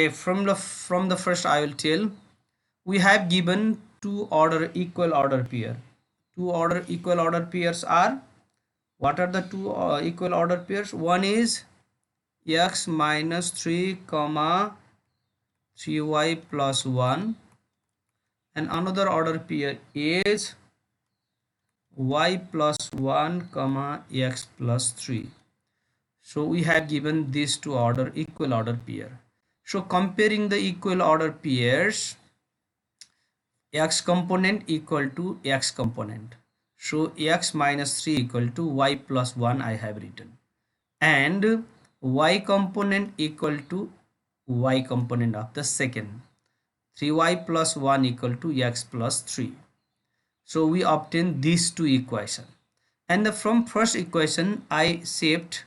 From the first I will tell. We have given two order equal order pair. Two order equal order pairs are, what are the two equal order pairs? One is x minus 3 comma 3y plus 1, and another order pair is y plus 1 comma x plus 3. So we have given these two equal order pair. So comparing the equal order pairs, x component equal to x component. So x minus 3 equal to y plus 1 I have written, and y component equal to y component of the second. 3y plus 1 equal to x plus 3. So we obtain these two equations, and from first equation I shift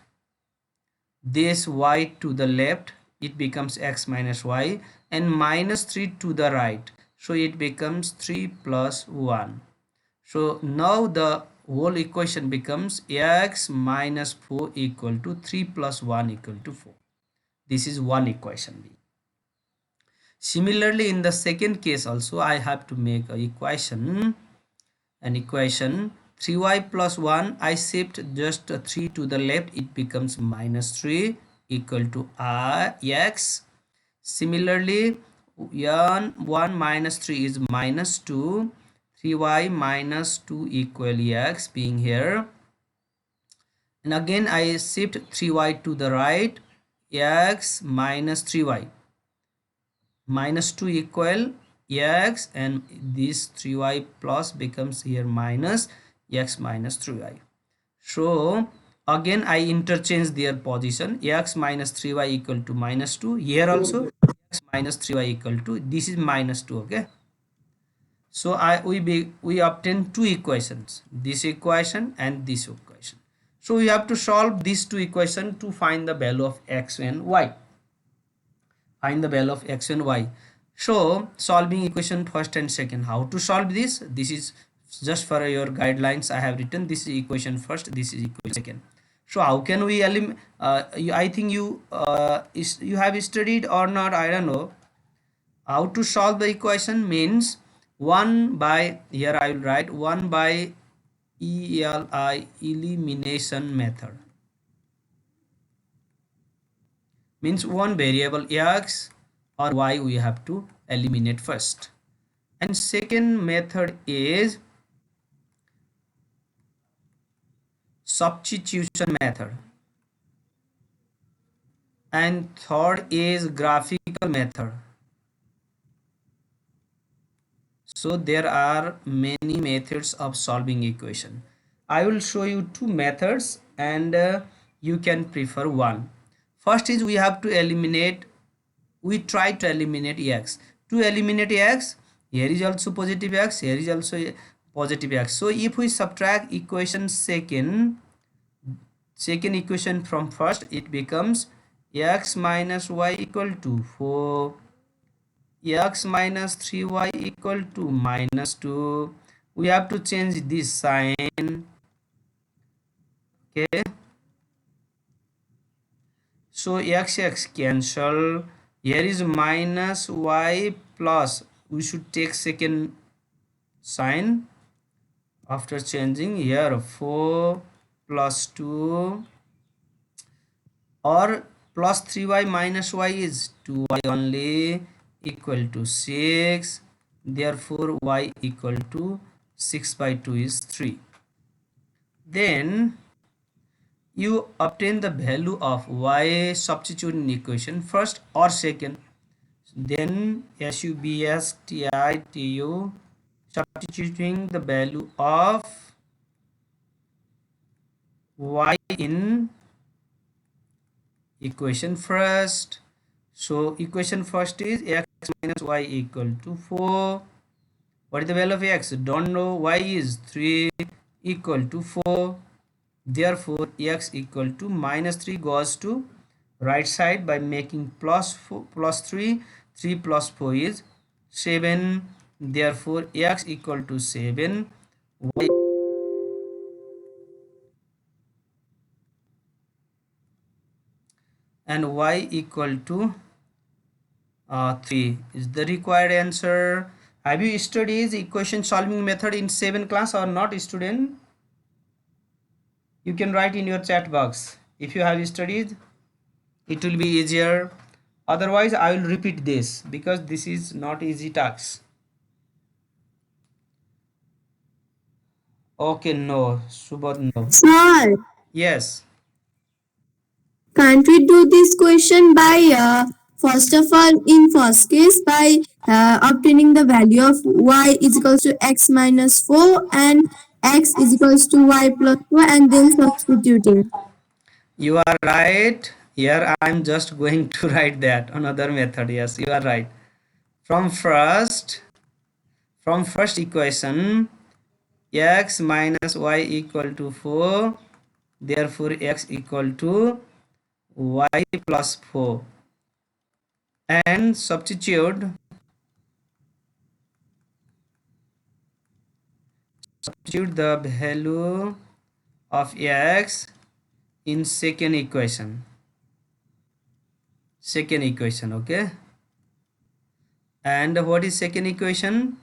this y to the left, it becomes x minus y, and minus 3 to the right, so it becomes 3 plus 1. So now the whole equation becomes x minus 4 equal to 3 plus 1 equal to 4. This is one equation. Similarly, in the second case also I have to make an equation 3y plus 1, I shift just 3 to the left, it becomes minus 3 equal to x. Similarly, 1 minus 3 is minus 2, 3y minus 2 equal x being here, and again I shift 3y to the right, x minus 3y minus 2 equal x, and this 3y plus becomes here minus x minus 3y. So again I interchange their position, x minus 3y equal to minus 2, here also x minus 3y equal to, this is minus 2. Okay, so we obtain two equations, this equation and this equation. So we have to solve these two equations to find the value of x and y. Find the value of x and y. So solving equation first and second, how to solve this? This is just for your guidelines I have written. This is equation first, this is equation second. So how can we eliminate? I think you have studied or not, I don't know. How to solve the equation means 1 by, here I will write 1 by elimination method, means one variable x or y we have to eliminate first, and second method is substitution method, and third is graphical method. So there are many methods of solving equation. I will show you two methods, and you can prefer one. First is we have to eliminate, we try to eliminate x. To eliminate x, here is also positive x, here is also positive x. So if we subtract equation second equation from first, it becomes x minus y equal to 4, x minus 3y equal to minus 2. We have to change this sign. Okay, so x cancel, here is minus y plus, we should take second sign after changing, here 4 plus 2, or plus 3y minus y is 2y only equal to 6, therefore y equal to 6 by 2 is 3. Then you obtain the value of y, substitute in equation first or second, then substituting the value of y in equation first. So equation first is x minus y equal to 4. What is the value of x? Don't know. Y is 3 equal to 4. Therefore x equal to minus 3 goes to right side by making plus 4 plus 3. 3 plus 4 is 7. Therefore x equal to 7. Y and y equal to 3 is the required answer. Have you studied equation solving method in 7th class or not, student? You can write in your chat box. If you have studied, it will be easier. Otherwise, I will repeat this because this is not easy task. Okay, no. Subodh, no. Sir, Yes. can't we do this question by first of all, in first case, by obtaining the value of y is equals to x minus 4 and x is equals to y plus 4 and then substituting. You are right. Here I am just going to write that another method. Yes, you are right. From first equation, x minus y equal to 4. Therefore, x equal to y plus 4. And substitute the value of x in second equation. Okay. And what is second equation?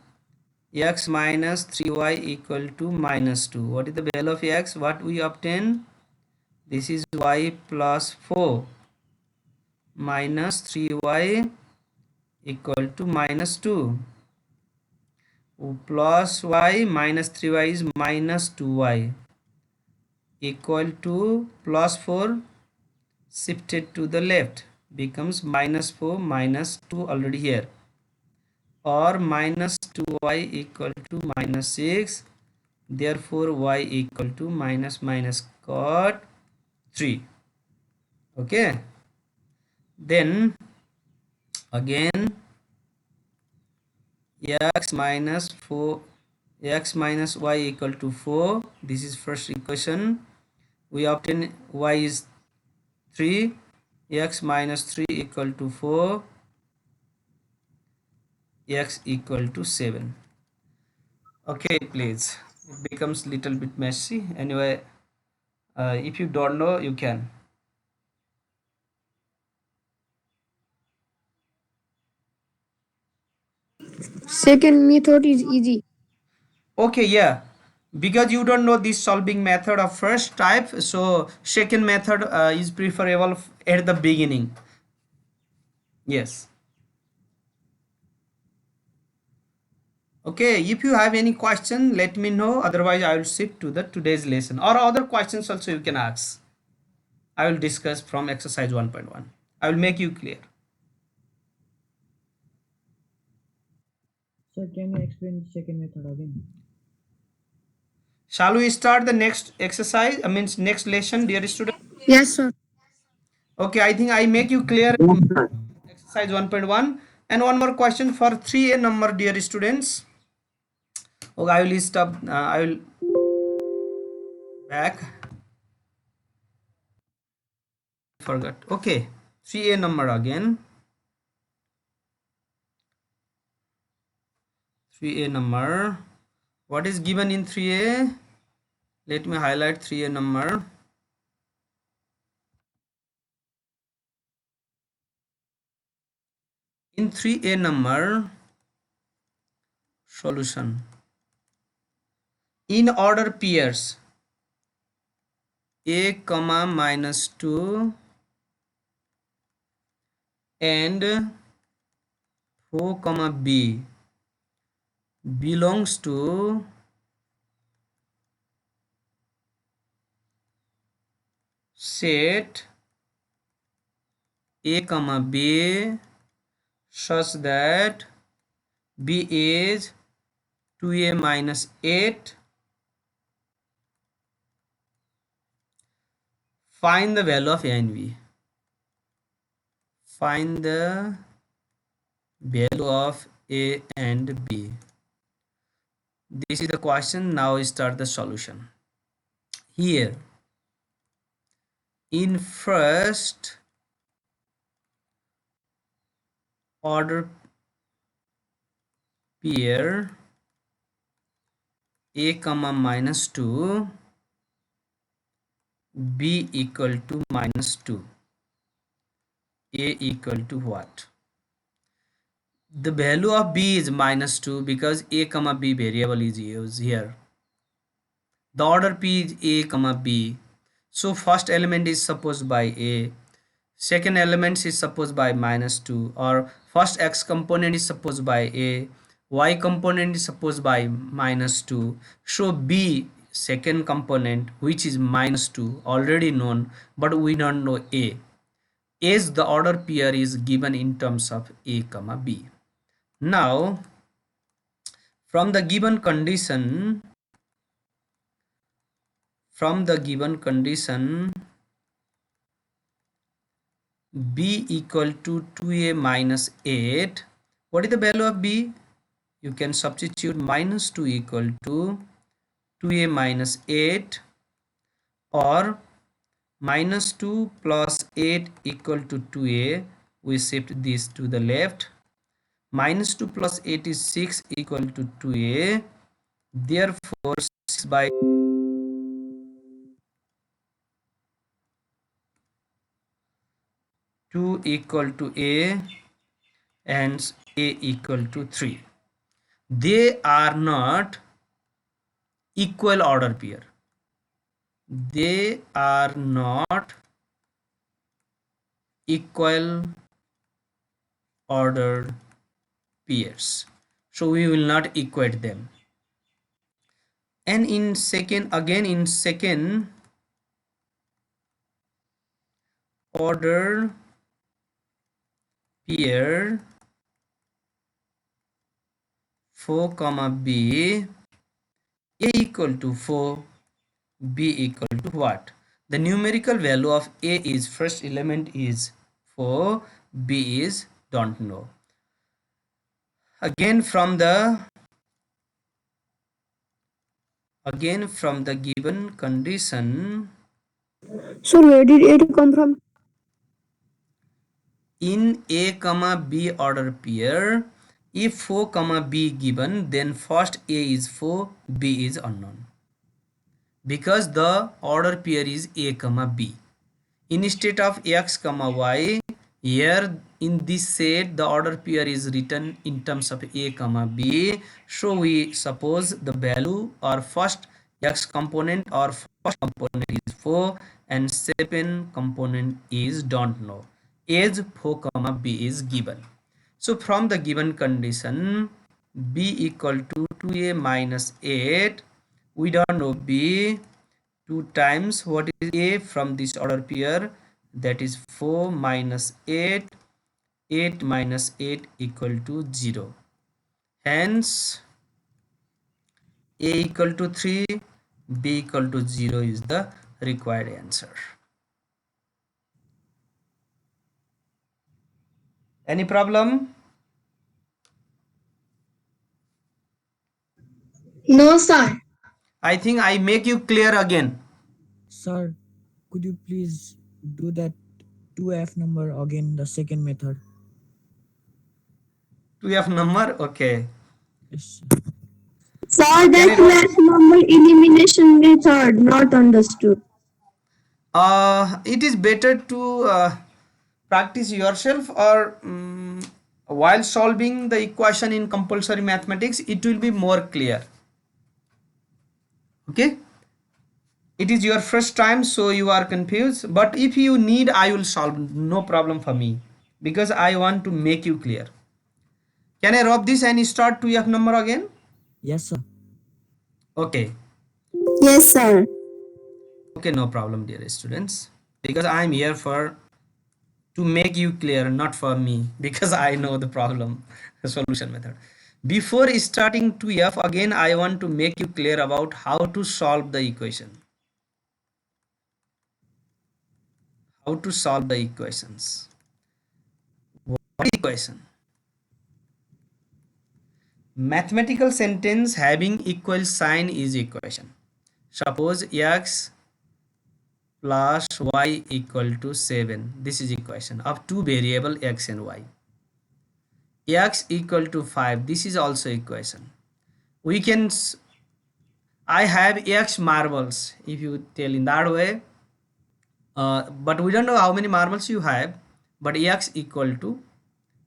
X minus 3y equal to minus 2. What is the value of x? What we obtain? This is y plus 4 minus 3y equal to minus 2 plus y minus 3y is minus 2y equal to plus 4 shifted to the left becomes minus 4 minus 2 already here, or minus 2y equal to minus 6. Therefore y equal to minus minus got 3. Okay, then again x minus 4 x minus y equal to 4. This is first equation. We obtain y is 3, x minus 3 equal to 4, x equal to 7. Okay, please, it becomes little bit messy. Anyway, if you don't know, you can. Second method is easy. Okay, yeah, because you don't know this solving method of first type, so second method is preferable at the beginning. Yes. Okay, if you have any question, let me know. Otherwise, I will shift to the today's lesson, or other questions also you can ask. I will discuss from exercise 1.1. I will make you clear. Sir, can you explain the second method again? Shall we start the next exercise? I means next lesson, dear student. Yes, sir. Okay, I think I make you clear exercise 1.1. And one more question for 3A number, dear students. Okay, I will stop. I will back. Forgot. Okay, 3A number again. 3A number. What is given in 3A? Let me highlight 3A number. In 3A number, solution. In order pairs, a comma minus 2 and 4 comma b belongs to set a comma b such that b is 2a minus 8. Find the value of a and b. Find the value of a and b. This is the question. Now start the solution. Here in first order pair, a comma minus 2, b equal to minus 2, a equal to what? The value of b is -2 because a comma b variable is used here. The order p is a comma b. So first element is supposed by a, second element is supposed by -2, or first x component is supposed by a, y component is supposed by -2. So b second component, which is -2, already known, but we don't know a, as the order pair is given in terms of a comma b. Now from the given condition, b equal to 2a minus 8, what is the value of b? You can substitute -2 equal to 2a minus 8, or -2 plus 8 equal to 2a. We shift this to the left. -2 plus 8 is 6 equal to 2a. Therefore 6 by 2 equal to a, and a equal to 3. They are not equal order pair. They are not equal ordered pairs. So we will not equate them. And in second order pair 4 comma b, a equal to 4, b equal to what? The numerical value of a is first element is 4, b is don't know. Again from the given condition, So where did it come from? in a comma b order pair, if 4 comma b given, then first a is 4, b is unknown, because the order pair is a comma b. Instead of x comma y, here in this set the order pair is written in terms of a comma b. So we suppose the value or first x component or first component is 4 and second component is don't know, as 4 comma b is given. So from the given condition b equal to 2a minus 8, we don't know b, 2 times what is a from this order pair, that is 4 minus 8, 8 minus 8 equal to 0. Hence a equal to 3, b equal to 0 is the required answer. Any problem? No, sir. I think I make you clear again. Sir, could you please do that 2f number again, the second method? 2f number, okay. Yes. Sir, Can that I math number elimination method not understood. it is better to practice yourself, or while solving the equation in compulsory mathematics it will be more clear. Okay, it is your first time so you are confused, but if you need I will solve, no problem for me, because I want to make you clear. Can I rub this and start 2f number again? Yes, sir. Okay. Yes, sir. Okay, no problem, dear students, because I am here for to make you clear, not for me, because I know the problem solution method. Before starting 2f, again I want to make you clear about how to solve the equation. How to solve the equations. What is equation? Mathematical sentence having equal sign is equation. Suppose x plus y equal to 7. This is equation of two variable x and y. X equal to 5. This is also equation. We can, I have x marbles, if you tell in that way, but we don't know how many marbles you have, but x equal to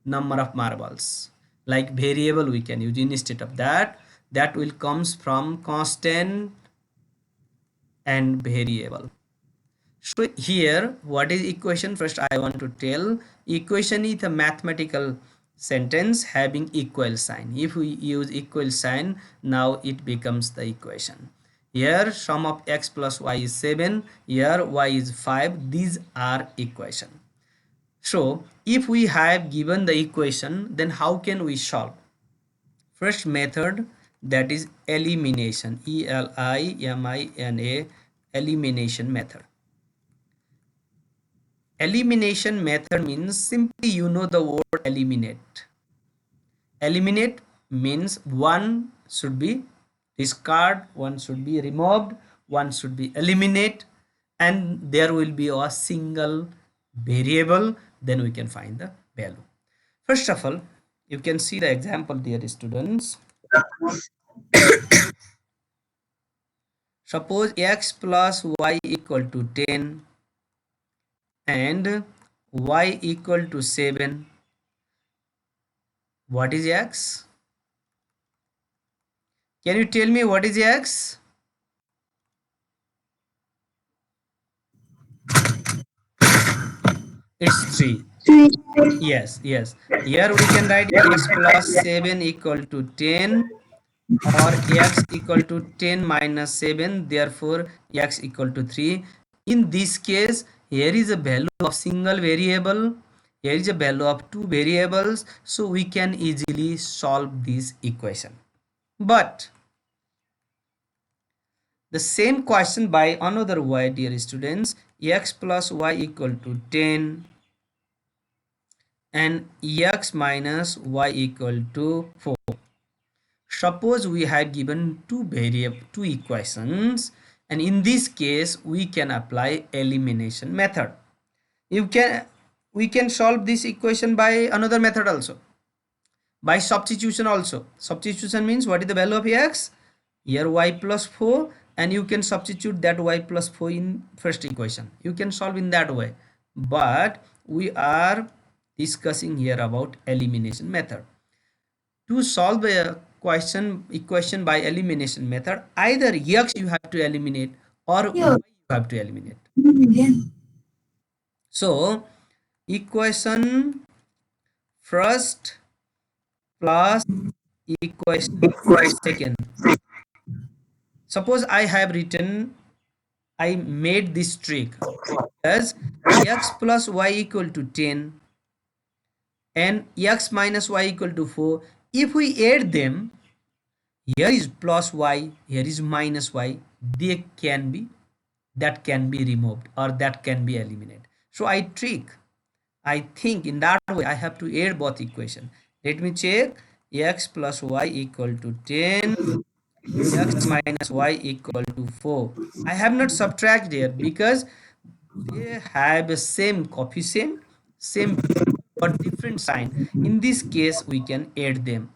number of marbles. like variable we can use instead of that. That will comes from constant and variable. So here what is equation? First I want to tell, equation is a mathematical sentence having equal sign. If we use equal sign, now it becomes the equation. Here sum of x plus y is 7, here y is 5. These are equation. So if we have given the equation, then how can we solve? First method, that is elimination, ELIMINA, elimination method. Elimination method means simply you know the word eliminate. Eliminate means one should be discard, one should be removed, one should be eliminate, and there will be a single variable, then we can find the value. First of all, you can see the example there, students. Suppose x plus y equal to 10 and y equal to 7. What is x? Can you tell me what is x? It's 3. 3. Yes, yes. Here we can write x plus 7 equal to 10, or x equal to 10 minus 7. Therefore, x equal to 3. In this case, here is a value of single variable. Here is a value of two variables. So we can easily solve this equation. But the same question by another way, dear students, x plus y equal to 10 and x minus y equal to 4. Suppose we have given two equations, and in this case we can apply elimination method. We can solve this equation by another method also, by substitution also. Substitution means what is the value of x? Here y plus 4, and you can substitute that y plus 4 in first equation. You can solve in that way, but we are discussing here about elimination method. To solve a equation by elimination method, either x you have to eliminate or y you have to eliminate. So equation first plus equation second. Suppose I have written, I made this trick as x plus y equal to 10 and x minus y equal to 4. If we add them, here is plus y, here is minus y, they can be, that can be removed or that can be eliminated. So I think in that way I have to add both equation. Let me check. X plus y equal to 10, x minus y equal to 4. I have not subtract here because they have the same coefficient, same but different sign. In this case we can add them.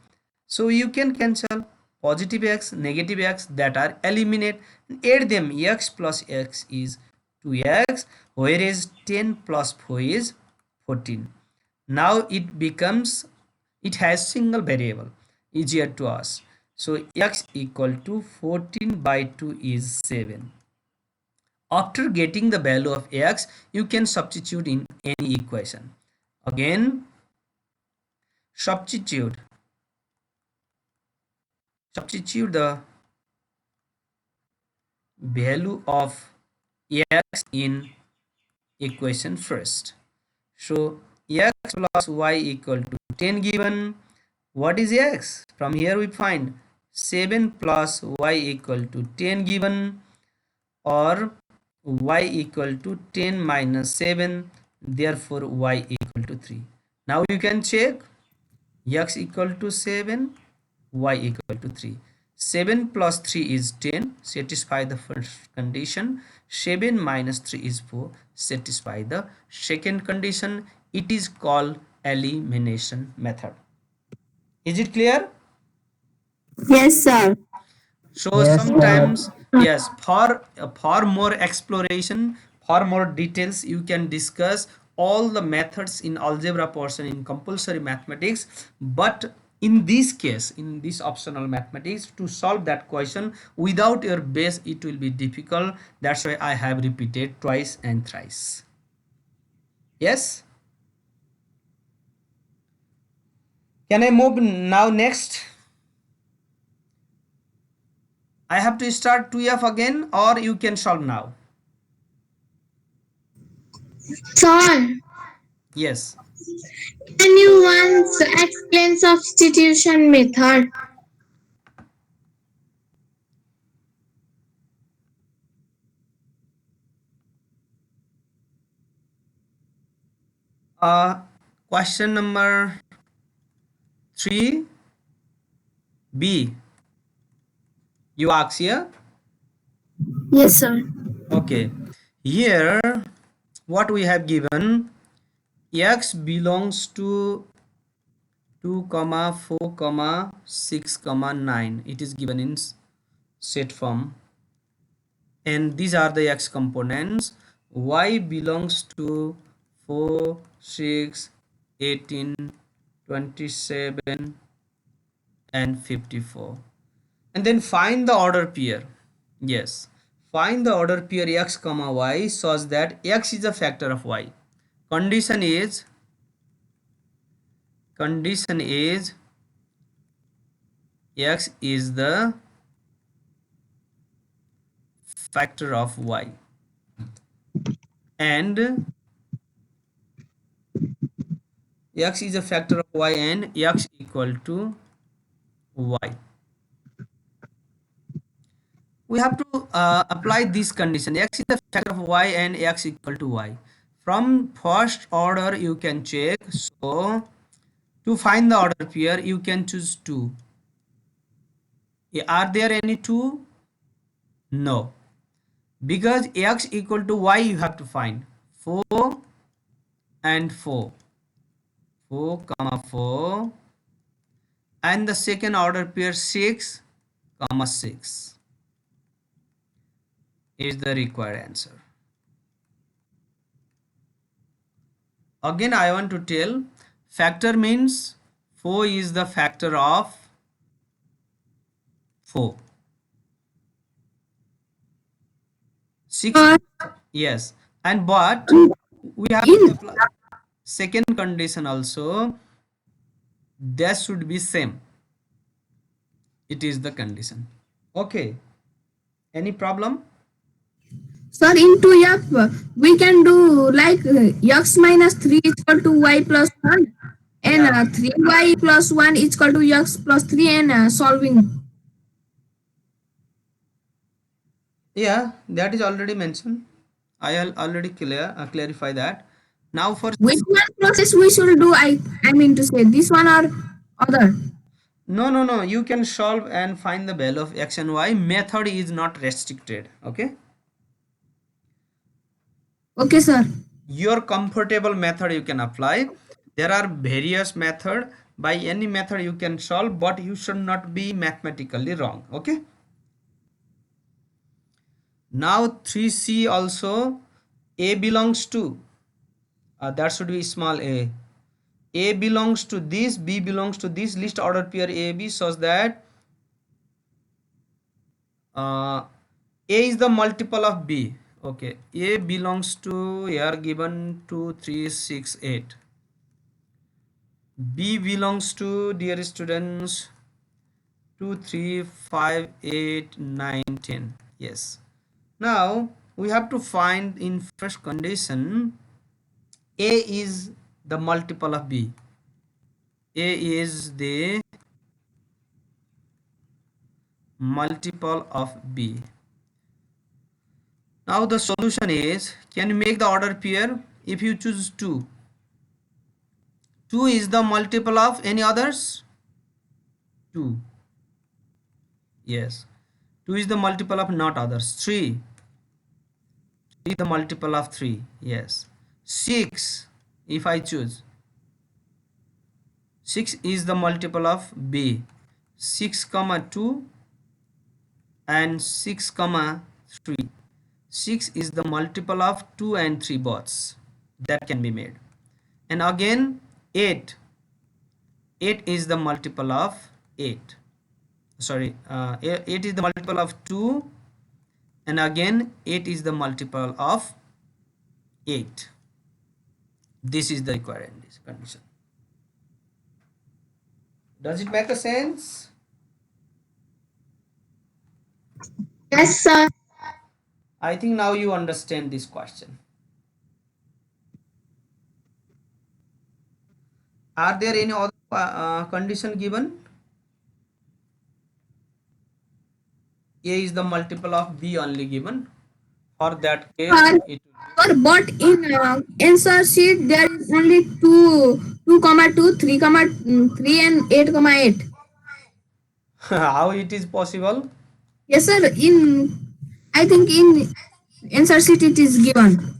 So you can cancel positive x, negative x, that are eliminate, add them. X plus x is 2x, whereas 10 plus 4 is 14. Now it has single variable, easier to us. So x equal to 14 by 2 is 7. After getting the value of x, you can substitute in any equation. Again, substitute the value of x in equation first. So x plus y equal to 10 given. What is x? From here we find 7 plus y equal to 10 given, or y equal to 10 minus 7, therefore y equal to 3. Now you can check. X equal to 7, y equal to 3. 7 plus 3 is 10, satisfy the first condition. 7 minus 3 is 4, satisfy the second condition. It is called elimination method. Is it clear? Yes, sir. So sometimes, yes, for more exploration, for more details, you can discuss all the methods in algebra portion in compulsory mathematics. But in this case, in this optional mathematics, to solve that question without your base it will be difficult. That's why I have repeated twice and thrice. Yes, can I move now next? I have to start 2f again, or you can solve now? Sir, Yes. can you once explain substitution method? Question number 3b, you ask here. Yes, sir. Okay, here what we have given, x belongs to 2 comma 4 comma 6 comma 9, it is given in set form, and these are the x components. Y belongs to 4, 6, 18, 27 and 54. And then find the order pair. Yes, find the order pair x comma y such that x is a factor of y. Condition is x is the factor of y, and x is a factor of y and x equal to y. We have to apply this condition, x is the factor of y and x equal to y. From first order you can check. So to find the order pair you can choose 2. Are there any 2? No, because x equal to y you have to find 4 and 4, 4 comma 4, and the second order pair 6 comma 6 is the required answer. Again I want to tell, factor means 4 is the factor of 4, 6, yes, and but we have to apply second condition also, that should be same. It is the condition. Okay, any problem? Sir, in 2f, we can do like x minus 3 is equal to y plus 1 and Yeah, 3y plus 1 is equal to x plus 3 and solving. yeah, that is already mentioned. I already clarify that. Now for Which one process we should do? I mean to say this one or other. no, you can solve and find the value of x and y. Method is not restricted. Okay, Okay, sir. your comfortable method you can apply. There are various method, by any method you can solve, but you should not be mathematically wrong. Okay, now 3c also, a belongs to that should be small a belongs to this, b belongs to this, list order pair a b such that a is the multiple of b. Okay, a belongs to, here given 2 3 6 8, b belongs to, dear students, 2 3 5 8 9 10. Yes, now we have to find in first condition, a is the multiple of b, a is the multiple of b. Now the solution is, can you make the order pair? If you choose 2, 2 is the multiple of any others? 2, yes, 2 is the multiple of not others. 3 is the multiple of 3, yes. 6, if I choose, 6 is the multiple of b, 6 comma 2 and 6 comma 3, 6 is the multiple of 2 and 3 boths, that can be made. And again 8, 8 is the multiple of 8. Sorry, 8 is the multiple of 2, and again 8 is the multiple of 8. This is the required condition. Does it make a sense? Yes, sir. I think now you understand this question. Are there any other condition given? A is the multiple of B only given. For that case, Sir, it will but in answer sheet there is only 2 comma 2 3 comma 3 and 8 comma 8. be how it is possible? Yes, sir. I think in answer sheet it is given.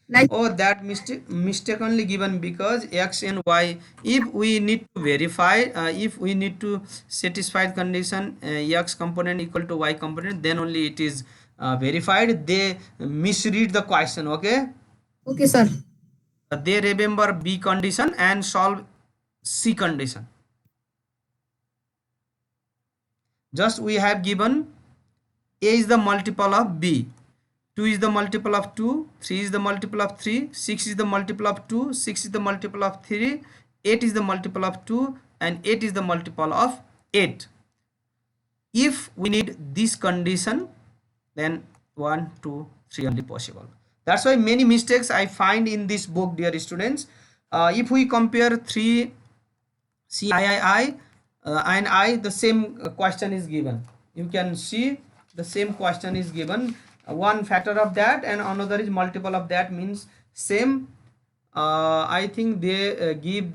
Like, Oh, that mistakenly given, because x and y, if we need to verify, if we need to satisfy the condition x component equal to y component, then only it is verified. They misread the question. Okay, okay, sir. they remember B condition and solve C condition. Just we have given A is the multiple of B, 2 is the multiple of 2, 3 is the multiple of 3, 6 is the multiple of 2, 6 is the multiple of 3, 8 is the multiple of 2, and 8 is the multiple of 8. If we need this condition, then 1, 2, 3 only possible. That's why many mistakes I find in this book, dear students. If we compare 3 CII and I, the same question is given. You can see the same question is given. One factor of that and another is multiple of that, means same. I think they give